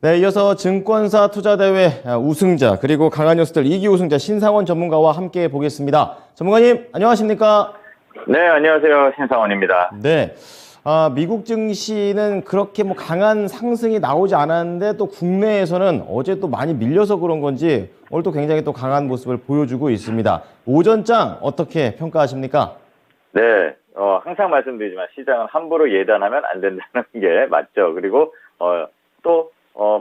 네, 이어서 증권사 투자대회 우승자 그리고 강한 뉴스들 2기 우승자 신상원 전문가와 함께 보겠습니다. 전문가님 안녕하십니까? 네, 안녕하세요. 신상원입니다. 네, 미국 증시는 그렇게 강한 상승이 나오지 않았는데 또 국내에서는 어제 또 많이 밀려서 그런 건지 오늘 또 굉장히 또 강한 모습을 보여주고 있습니다. 오전장 어떻게 평가하십니까? 네, 항상 말씀드리지만 시장은 함부로 예단하면 안 된다는 게 맞죠. 그리고 또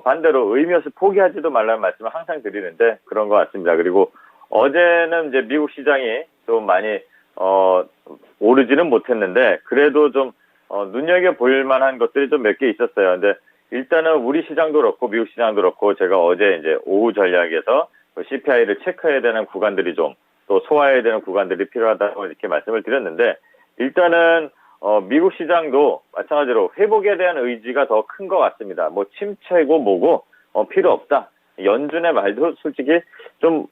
반대로 의미 없이 포기하지도 말라는 말씀을 항상 드리는데 그런 것 같습니다. 그리고 어제는 이제 미국 시장이 좀 많이 오르지는 못했는데 그래도 좀 눈여겨볼 만한 것들이 좀 몇 개 있었어요. 근데 일단은 우리 시장도 그렇고 미국 시장도 그렇고 제가 어제 이제 오후 전략에서 CPI를 체크해야 되는 구간들이 좀 또 소화해야 되는 구간들이 필요하다고 이렇게 말씀을 드렸는데 일단은 미국 시장도 마찬가지로 회복에 대한 의지가 더 큰 것 같습니다. 뭐 침체고 뭐고 필요 없다. 연준의 말도 솔직히 좀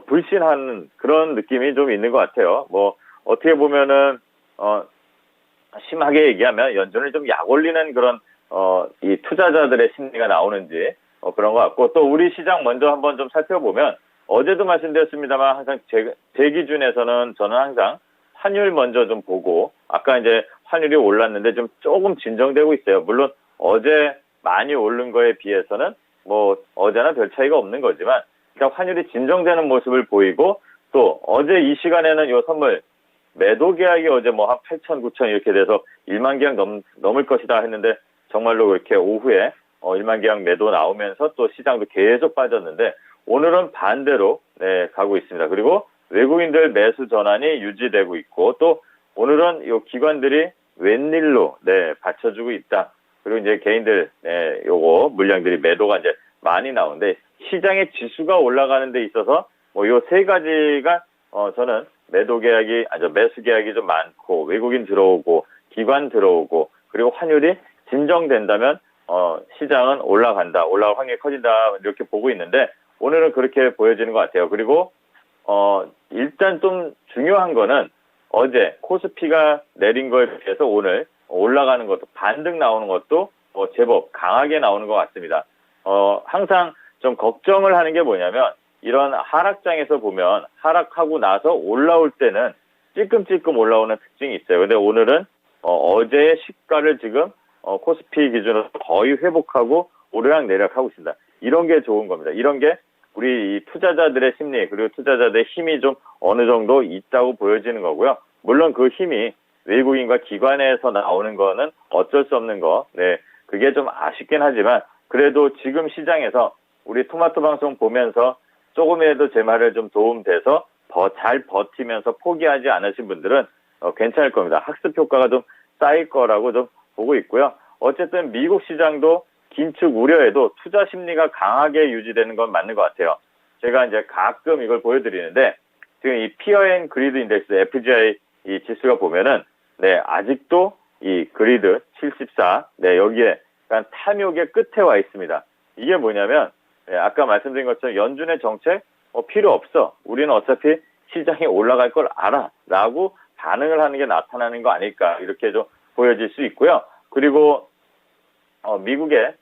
불신하는 그런 느낌이 좀 있는 것 같아요. 뭐 어떻게 보면은 심하게 얘기하면 연준을 좀 약 올리는 그런 이 투자자들의 심리가 나오는지 그런 것 같고 또 우리 시장 먼저 한번 좀 살펴보면 어제도 말씀드렸습니다만 항상 제 기준에서는 저는 항상 환율 먼저 좀 보고 아까 이제 환율이 올랐는데 좀 조금 진정되고 있어요. 물론 어제 많이 오른 거에 비해서는 뭐 어제나 별 차이가 없는 거지만 그러니까 환율이 진정되는 모습을 보이고 또 어제 이 시간에는 요 선물 매도 계약이 어제 뭐 한 8천, 9천 이렇게 돼서 1만 계약 넘을 것이다 했는데 정말로 그렇게 오후에 1만 계약 매도 나오면서 또 시장도 계속 빠졌는데 오늘은 반대로 가고 있습니다. 그리고 외국인들 매수 전환이 유지되고 있고 또 오늘은 요 기관들이 웬일로 받쳐주고 있다. 그리고 이제 개인들 요거 물량들이 매도가 이제 많이 나오는데 시장의 지수가 올라가는 데 있어서 뭐 요 세 가지가 저는 매수 계약이 좀 많고 외국인 들어오고 기관 들어오고 그리고 환율이 진정된다면 시장은 올라간다. 올라갈 확률이 커진다. 이렇게 보고 있는데 오늘은 그렇게 보여지는 것 같아요. 그리고 일단 좀 중요한 거는 어제 코스피가 내린 거에 비해서 오늘 올라가는 것도 반등 나오는 것도 제법 강하게 나오는 것 같습니다. 항상 좀 걱정을 하는 게 뭐냐면 이런 하락장에서 보면 하락하고 나서 올라올 때는 찔끔찔끔 올라오는 특징이 있어요. 근데 오늘은 어제의 시가를 지금 코스피 기준으로 거의 회복하고 오르락내리락하고 있습니다. 이런 게 좋은 겁니다. 이런 게 우리 이 투자자들의 심리 그리고 투자자들의 힘이 좀 어느 정도 있다고 보여지는 거고요. 물론 그 힘이 외국인과 기관에서 나오는 거는 어쩔 수 없는 거. 그게 좀 아쉽긴 하지만 그래도 지금 시장에서 우리 토마토 방송 보면서 조금이라도 제 말에 좀 도움돼서 더 잘 버티면서 포기하지 않으신 분들은 괜찮을 겁니다. 학습 효과가 좀 쌓일 거라고 좀 보고 있고요. 어쨌든 미국 시장도 긴축 우려에도 투자 심리가 강하게 유지되는 건 맞는 것 같아요. 제가 이제 가끔 이걸 보여드리는데 지금 이 피어 앤 그리드 인덱스 FGI 이 지수가 보면은 아직도 이 그리드 74 여기에 약간 탐욕의 끝에 와 있습니다. 이게 뭐냐면 아까 말씀드린 것처럼 연준의 정책 필요 없어. 우리는 어차피 시장이 올라갈 걸 알아. 라고 반응을 하는 게 나타나는 거 아닐까 이렇게 좀 보여질 수 있고요. 그리고 미국의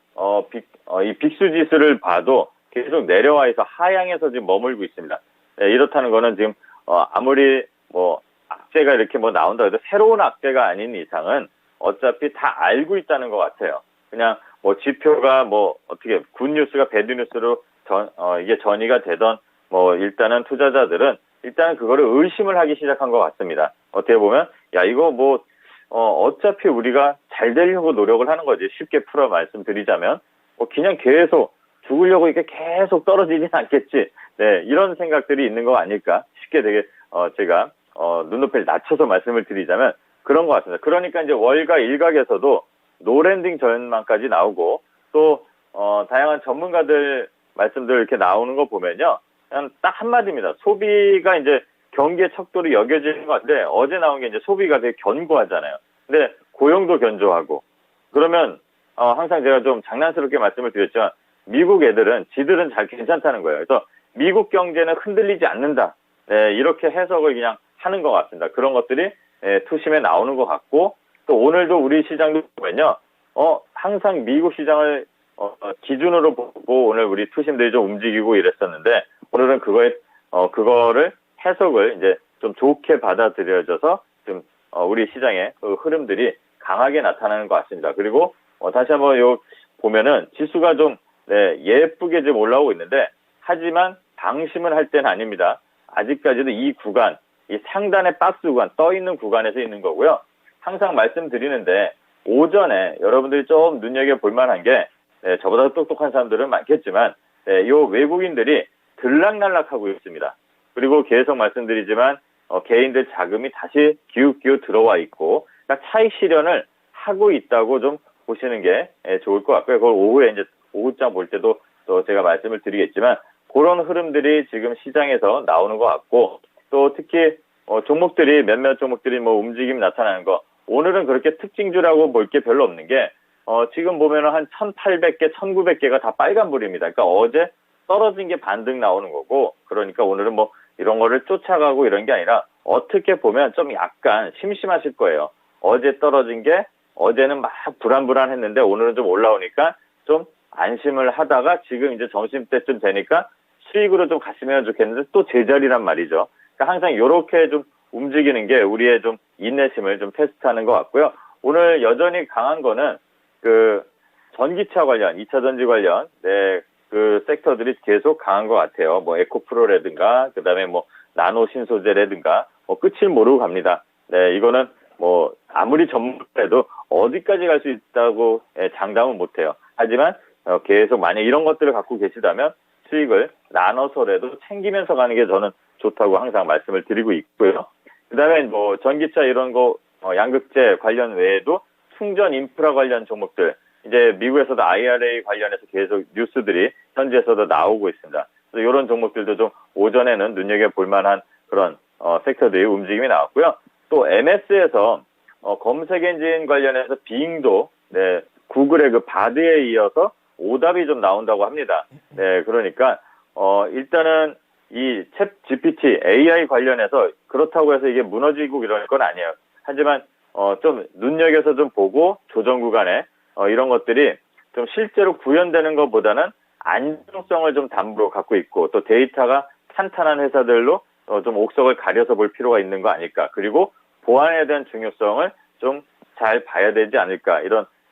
이 빅스 지수를 봐도 계속 내려와 있어 하향에서 지금 머물고 있습니다. 이렇다는 거는 지금 아무리 뭐 악재가 이렇게 뭐 나온다 해도 새로운 악재가 아닌 이상은 어차피 다 알고 있다는 것 같아요. 그냥 뭐 지표가 뭐 어떻게 굿뉴스가 배드뉴스로 이게 전이가 되던 뭐 일단은 투자자들은 일단은 그거를 의심을 하기 시작한 것 같습니다. 어떻게 보면 야 이거 뭐 어차피 우리가 잘 되려고 노력을 하는 거지. 쉽게 풀어 말씀드리자면 그냥 계속 죽으려고 이렇게 계속 떨어지진 않겠지. 이런 생각들이 있는 거 아닐까. 쉽게 되게 제가 눈높이를 낮춰서 말씀을 드리자면 그런 것 같습니다. 그러니까 이제 월가 일각에서도 노랜딩 전망까지 나오고 또 다양한 전문가들 말씀들 이렇게 나오는 거 보면요. 그냥 딱 한마디입니다. 소비가 이제 경기의 척도로 여겨지는 것 같은데 어제 나온 게 이제 소비가 되게 견고하잖아요. 근데 고용도 견조하고 그러면 항상 제가 좀 장난스럽게 말씀을 드렸지만 미국 애들은 지들은 잘 괜찮다는 거예요. 그래서 미국 경제는 흔들리지 않는다. 이렇게 해석을 그냥 하는 것 같습니다. 그런 것들이 투심에 나오는 것 같고 또 오늘도 우리 시장도 보면요. 항상 미국 시장을 기준으로 보고 오늘 우리 투심들이 좀 움직이고 이랬었는데 오늘은 그거를 해석을 이제 좀 좋게 받아들여져서 좀 우리 시장의 그 흐름들이 강하게 나타나는 것 같습니다. 그리고 다시 한번 보면은 지수가 좀 네, 예쁘게 좀 올라오고 있는데 하지만 방심을 할 때는 아닙니다. 아직까지도 이 구간, 이 상단의 박스 구간, 떠 있는 구간에서 있는 거고요. 항상 말씀드리는데 오전에 여러분들이 좀 눈여겨볼 만한 게 네, 저보다 똑똑한 사람들은 많겠지만 네, 요 외국인들이 들락날락하고 있습니다. 그리고 계속 말씀드리지만 개인들 자금이 다시 기웃기웃 들어와 있고 그러니까 차익 실현을 하고 있다고 좀 보시는 게 좋을 것 같고요. 그걸 오후에 이제 오후장 볼 때도 또 제가 말씀을 드리겠지만 그런 흐름들이 지금 시장에서 나오는 것 같고 또 특히 종목들이 몇몇 종목들이 뭐 움직임이 나타나는 거 오늘은 그렇게 특징주라고 볼 게 별로 없는 게 지금 보면은 한 1,800개, 1,900개가 다 빨간불입니다. 그러니까 어제 떨어진 게 반등 나오는 거고 그러니까 오늘은 뭐 이런 거를 쫓아가고 이런 게 아니라 어떻게 보면 좀 약간 심심하실 거예요. 어제 떨어진 게 어제는 막 불안불안했는데 오늘은 좀 올라오니까 좀 안심을 하다가 지금 이제 점심때쯤 되니까 수익으로 좀 갔으면 좋겠는데 또 제자리란 말이죠. 그러니까 항상 이렇게 좀 움직이는 게 우리의 좀 인내심을 좀 테스트하는 것 같고요. 오늘 여전히 강한 거는 그 전기차 관련, 2차 전지 관련, 네, 그 섹터들이 계속 강한 것 같아요. 뭐 에코프로라든가, 그 다음에 뭐 나노 신소재라든가, 뭐 끝을 모르고 갑니다. 네, 이거는 뭐 아무리 전문가라도 어디까지 갈 수 있다고 장담은 못해요. 하지만 계속 만약 이런 것들을 갖고 계시다면 수익을 나눠서라도 챙기면서 가는 게 저는 좋다고 항상 말씀을 드리고 있고요. 그 다음에 뭐 전기차 이런 거 양극재 관련 외에도 충전 인프라 관련 종목들 이제 미국에서도 IRA 관련해서 계속 뉴스들이 현지에서도 나오고 있습니다. 그래서 이런 종목들도 좀 오전에는 눈여겨볼 만한 그런 섹터들이 움직임이 나왔고요. 또 MS에서 검색 엔진 관련해서 빙도 네, 구글의 그 바드에 이어서 오답이 좀 나온다고 합니다. 네, 그러니까 일단은 이 챗 GPT AI 관련해서 그렇다고 해서 이게 무너지고 이럴 건 아니에요. 하지만 좀 눈여겨서 좀 보고 조정 구간에 이런 것들이 좀 실제로 구현되는 것보다는 안정성을 좀 담보로 갖고 있고 또 데이터가 탄탄한 회사들로 좀 옥석을 가려서 볼 필요가 있는 거 아닐까. 그리고 보안에 대한 중요성을 좀 잘 봐야 되지 않을까.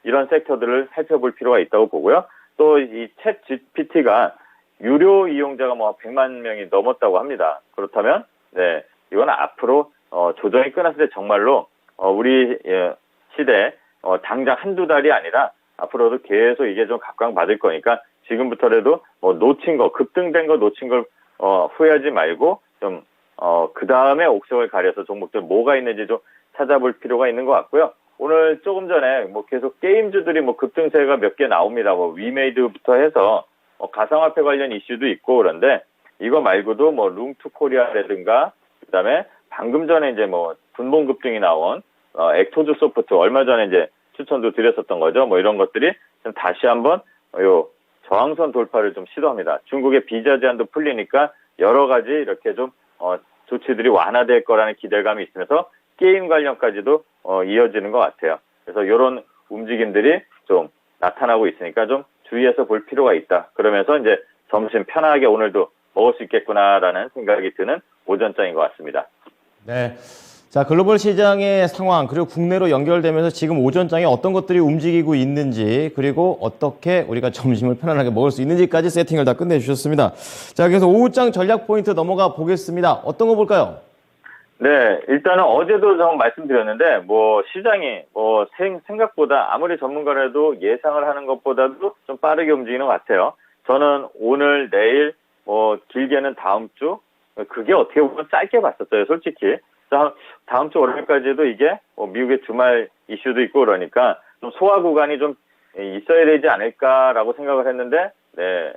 이런 섹터들을 살펴볼 필요가 있다고 보고요. 또 이 챗 GPT가 유료 이용자가 뭐 100만 명이 넘었다고 합니다. 그렇다면 네, 이건 앞으로 조정이 끝났을 때 정말로 우리 시대 당장 한두 달이 아니라 앞으로도 계속 이게 좀 각광받을 거니까 지금부터라도 뭐 놓친 거 급등된 거 놓친 걸 후회하지 말고 좀 그 다음에 옥석을 가려서 종목들 뭐가 있는지 좀 찾아볼 필요가 있는 것 같고요. 오늘 조금 전에 뭐 계속 게임주들이 뭐 급등세가 몇 개 나옵니다. 뭐 위메이드부터 해서 가상화폐 관련 이슈도 있고 그런데 이거 말고도 뭐 룽투코리아라든가 그다음에 방금 전에 이제 뭐 분봉 급등이 나온 액토즈 소프트 얼마 전에 이제 추천도 드렸었던 거죠. 뭐 이런 것들이 좀 다시 한번 요 저항선 돌파를 좀 시도합니다. 중국의 비자 제한도 풀리니까 여러 가지 이렇게 좀 조치들이 완화될 거라는 기대감이 있으면서 게임 관련까지도 이어지는 것 같아요. 그래서 이런 움직임들이 좀 나타나고 있으니까 좀 주의해서 볼 필요가 있다. 그러면서 이제 점심 편하게 오늘도 먹을 수 있겠구나라는 생각이 드는 오전장인 것 같습니다. 네. 자, 글로벌 시장의 상황, 그리고 국내로 연결되면서 지금 오전장에 어떤 것들이 움직이고 있는지, 그리고 어떻게 우리가 점심을 편안하게 먹을 수 있는지까지 세팅을 다 끝내주셨습니다. 자, 그래서 오후장 전략 포인트 넘어가 보겠습니다. 어떤 거 볼까요? 네, 일단은 어제도 좀 말씀드렸는데, 뭐, 시장이, 생각보다 아무리 전문가라도 예상을 하는 것보다도 좀 빠르게 움직이는 것 같아요. 저는 오늘, 내일, 길게는 다음 주, 그게 어떻게 보면 짧게 봤었어요, 솔직히. 다음 주 월요일까지도 이게, 미국의 주말 이슈도 있고 그러니까, 좀 소화 구간이 좀 있어야 되지 않을까라고 생각을 했는데, 네,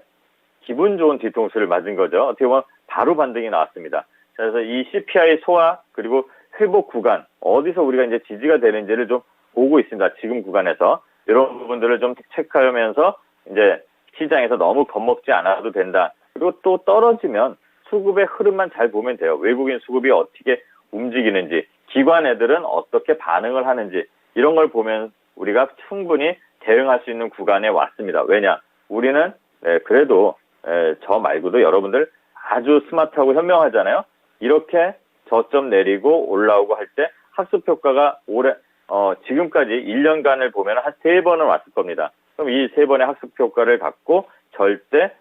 기분 좋은 뒤통수를 맞은 거죠. 어떻게 보면 바로 반등이 나왔습니다. 그래서 이 CPI 소화 그리고 회복 구간 어디서 우리가 이제 지지가 되는지를 좀 보고 있습니다. 지금 구간에서 이런 부분들을 좀 체크하면서 이제 시장에서 너무 겁먹지 않아도 된다. 그리고 또 떨어지면 수급의 흐름만 잘 보면 돼요. 외국인 수급이 어떻게 움직이는지, 기관 애들은 어떻게 반응을 하는지 이런 걸 보면 우리가 충분히 대응할 수 있는 구간에 왔습니다. 왜냐? 우리는 그래도 저 말고도 여러분들 아주 스마트하고 현명하잖아요. 이렇게 저점 내리고 올라오고 할 때 학습 효과가 지금까지 1년간을 보면 한 3번은 왔을 겁니다. 그럼 이 3번의 학습 효과를 갖고 절대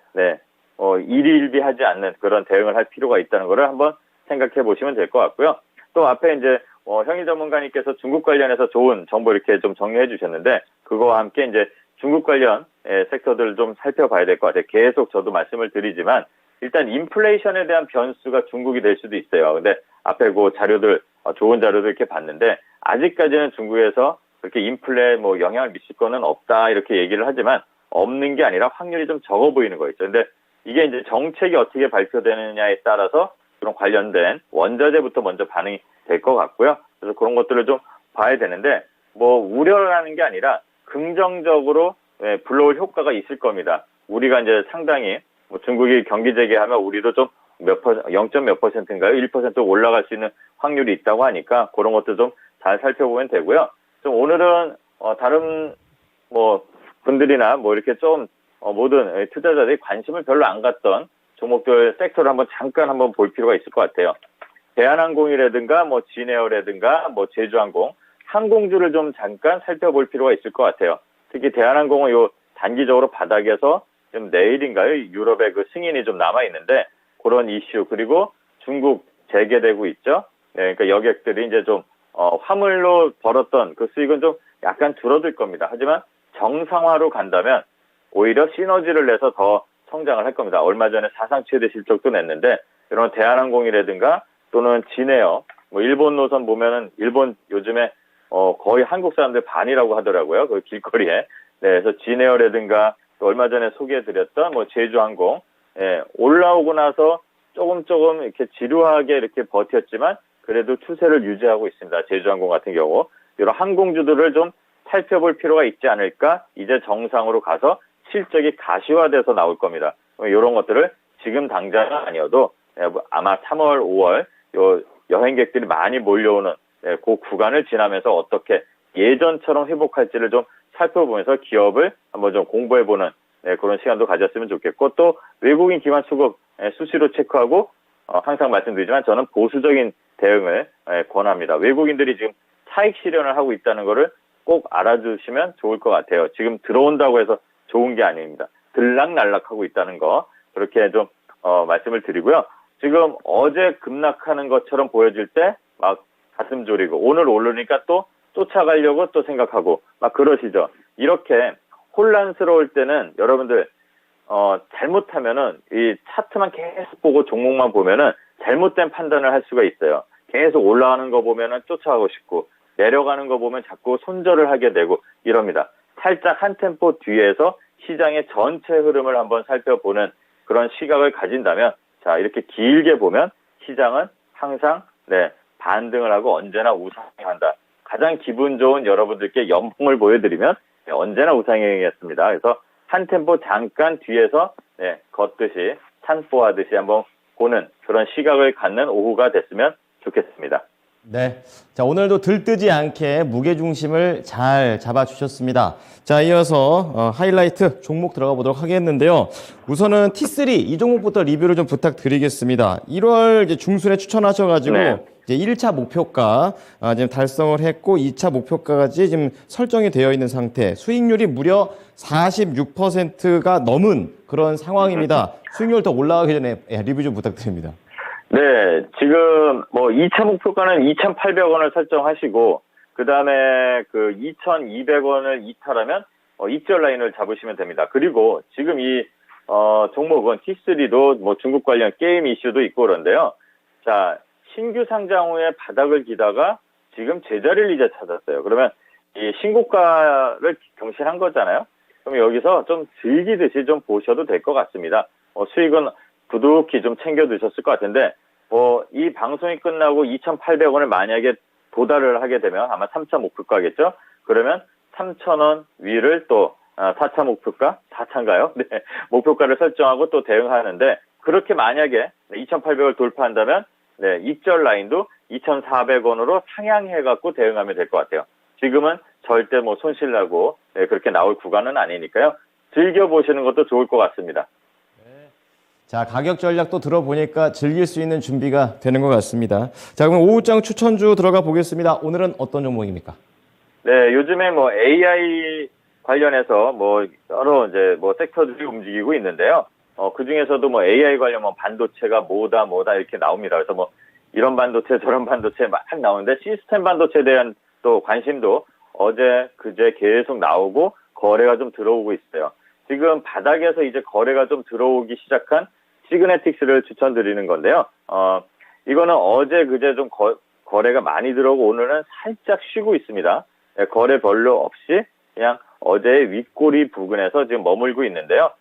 일희일비하지 않는 그런 대응을 할 필요가 있다는 것을 한번 생각해 보시면 될 것 같고요. 또 앞에 이제 형이 전문가님께서 중국 관련해서 좋은 정보 이렇게 좀 정리해 주셨는데 그거와 함께 이제 중국 관련 섹터들을 좀 살펴봐야 될 것 같아요. 계속 저도 말씀을 드리지만 일단 인플레이션에 대한 변수가 중국이 될 수도 있어요. 근데 앞에 그 자료들 좋은 자료들 이렇게 봤는데 아직까지는 중국에서 그렇게 인플레에 영향을 미칠 거는 없다 이렇게 얘기를 하지만 없는 게 아니라 확률이 좀 적어 보이는 거 있죠. 근데 이게 이제 정책이 어떻게 발표되느냐에 따라서 그런 관련된 원자재부터 먼저 반응이 될 것 같고요. 그래서 그런 것들을 좀 봐야 되는데 우려라는 게 아니라 긍정적으로 불러올 효과가 있을 겁니다. 우리가 이제 상당히 중국이 경기 재개하면 우리도 좀 0.몇 %인가요? 1% 올라갈 수 있는 확률이 있다고 하니까 그런 것도 좀 잘 살펴보면 되고요. 좀 오늘은 다른 분들이나 이렇게 좀 모든 투자자들이 관심을 별로 안 갖던 종목들 섹터를 잠깐 볼 필요가 있을 것 같아요. 대한항공이라든가 진에어라든가 제주항공, 항공주를 좀 잠깐 살펴볼 필요가 있을 것 같아요. 특히 대한항공은 단기적으로 바닥에서 좀 내일인가요? 유럽의 그 승인이 좀 남아 있는데 그런 이슈 그리고 중국 재개되고 있죠. 네, 그러니까 여객들이 이제 좀 화물로 벌었던 그 수익은 좀 약간 줄어들 겁니다. 하지만 정상화로 간다면 오히려 시너지를 내서 더 성장을 할 겁니다. 얼마 전에 사상 최대 실적도 냈는데 이런 대한항공이라든가 또는 진에어 일본 노선 보면은 일본 요즘에 거의 한국 사람들 반이라고 하더라고요. 그 길거리에. 네, 그래서 진에어라든가 또 얼마 전에 소개해드렸던 제주항공 올라오고 나서 조금 이렇게 지루하게 이렇게 버텼지만 그래도 추세를 유지하고 있습니다. 제주항공 같은 경우 이런 항공주들을 좀 살펴볼 필요가 있지 않을까? 이제 정상으로 가서 실적이 가시화돼서 나올 겁니다. 이런 것들을 지금 당장은 아니어도 아마 3월, 5월 여행객들이 많이 몰려오는 그 구간을 지나면서 어떻게 예전처럼 회복할지를 좀 살펴보면서 기업을 한번 좀 공부해보는 그런 시간도 가졌으면 좋겠고 또 외국인 기관 수급 수시로 체크하고 항상 말씀드리지만 저는 보수적인 대응을 권합니다. 외국인들이 지금 차익 실현을 하고 있다는 것을 꼭 알아주시면 좋을 것 같아요. 지금 들어온다고 해서 좋은 게 아닙니다. 들락날락하고 있다는 거 그렇게 좀 말씀을 드리고요. 지금 어제 급락하는 것처럼 보여질 때 막 가슴 졸이고 오늘 오르니까 또 쫓아가려고 또 생각하고 막 그러시죠. 이렇게 혼란스러울 때는 여러분들 잘못하면은 이 차트만 계속 보고 종목만 보면은 잘못된 판단을 할 수가 있어요. 계속 올라가는 거 보면은 쫓아가고 싶고 내려가는 거 보면 자꾸 손절을 하게 되고 이럽니다. 살짝 한 템포 뒤에서 시장의 전체 흐름을 한번 살펴보는 그런 시각을 가진다면 자 이렇게 길게 보면 시장은 항상 반등을 하고 언제나 우상향한다. 가장 기분 좋은 여러분들께 연봉을 보여드리면 언제나 우상향이었습니다. 그래서 한 템포 잠깐 뒤에서 걷듯이 산보하듯이 한번 보는 그런 시각을 갖는 오후가 됐으면 좋겠습니다. 네. 자, 오늘도 들뜨지 않게 무게중심을 잘 잡아주셨습니다. 자, 이어서 하이라이트 종목 들어가 보도록 하겠는데요. 우선은 T3 이 종목부터 리뷰를 좀 부탁드리겠습니다. 1월 이제 중순에 추천하셔가지고 이제 1차 목표가 지금 달성을 했고 2차 목표가까지 지금 설정이 되어 있는 상태. 수익률이 무려 46%가 넘은 그런 상황입니다. 수익률 더 올라가기 전에 리뷰 좀 부탁드립니다. 네, 지금 2차 목표가는 2,800원을 설정하시고 그다음에 그 2,200원을 이탈하면 익절 라인을 잡으시면 됩니다. 그리고 지금 이 종목은 T3도 중국 관련 게임 이슈도 있고 그런데요. 자, 신규 상장 후에 바닥을 기다가 지금 제자리를 이제 찾았어요. 그러면 이 신고가를 경신한 거잖아요. 그럼 여기서 좀 즐기듯이 좀 보셔도 될 것 같습니다. 수익은 부득이 좀 챙겨 드셨을 것 같은데, 이 방송이 끝나고 2,800원을 만약에 도달을 하게 되면 아마 3차 목표가겠죠? 그러면 3,000원 위를 또 4차 목표가? 4차인가요? 네. 목표가를 설정하고 또 대응하는데, 그렇게 만약에 2,800을 돌파한다면, 익절 라인도 2,400원으로 상향해갖고 대응하면 될 것 같아요. 지금은 절대 뭐 손실나고 그렇게 나올 구간은 아니니까요. 즐겨보시는 것도 좋을 것 같습니다. 자, 가격 전략도 들어보니까 즐길 수 있는 준비가 되는 것 같습니다. 자, 그럼 오후장 추천주 들어가 보겠습니다. 오늘은 어떤 종목입니까? 네, 요즘에 뭐 AI 관련해서 뭐 여러 이제 뭐 섹터들이 움직이고 있는데요. 그 중에서도 뭐 AI 관련 뭐 반도체가 뭐다 이렇게 나옵니다. 그래서 뭐 이런 반도체 저런 반도체 막 나오는데 시스템 반도체에 대한 또 관심도 어제 그제 계속 나오고 거래가 좀 들어오고 있어요. 지금 바닥에서 이제 거래가 좀 들어오기 시작한 시그네틱스를 추천드리는 건데요. 이거는 어제 그제 좀 거래가 많이 들어오고 오늘은 살짝 쉬고 있습니다. 네, 거래 별로 없이 그냥 어제의 윗꼬리 부근에서 지금 머물고 있는데요.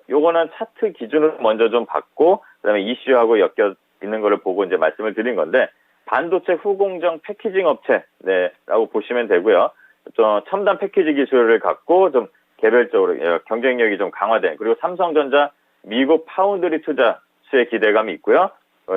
요거는 차트 기준으로 먼저 좀 봤고, 그다음에 이슈하고 엮여 있는 거를 보고 이제 말씀을 드린 건데, 반도체 후공정 패키징 업체, 네, 라고 보시면 되고요. 좀 첨단 패키지 기술을 갖고 좀 개별적으로 경쟁력이 좀 강화된, 그리고 삼성전자 미국 파운드리 투자 수의 기대감이 있고요.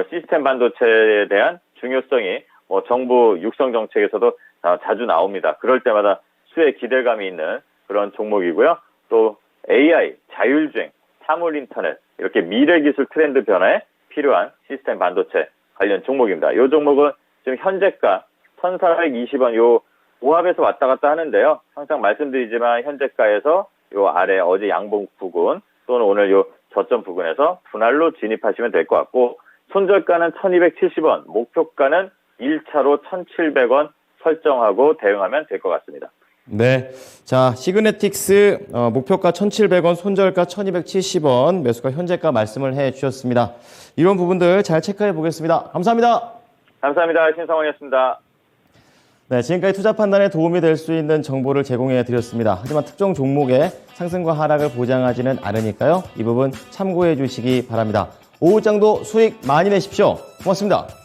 시스템 반도체에 대한 중요성이 정부 육성 정책에서도 자주 나옵니다. 그럴 때마다 수의 기대감이 있는 그런 종목이고요. 또 AI, 자율주행, 사물 인터넷, 이렇게 미래 기술 트렌드 변화에 필요한 시스템 반도체 관련 종목입니다. 이 종목은 지금 현재가 1,420원 요 오합에서 왔다 갔다 하는데요. 항상 말씀드리지만 현재가에서 요 아래 어제 양봉 부근 또는 오늘 요 저점 부근에서 분할로 진입하시면 될 것 같고, 손절가는 1,270원, 목표가는 1차로 1,700원 설정하고 대응하면 될 것 같습니다. 네. 자, 시그네틱스 목표가 1,700원, 손절가 1,270원, 매수가 현재가 말씀을 해 주셨습니다. 이런 부분들 잘 체크해 보겠습니다. 감사합니다. 감사합니다. 신성원이었습니다. 네, 지금까지 투자 판단에 도움이 될 수 있는 정보를 제공해 드렸습니다. 하지만 특정 종목의 상승과 하락을 보장하지는 않으니까요. 이 부분 참고해 주시기 바랍니다. 오후장도 수익 많이 내십시오. 고맙습니다.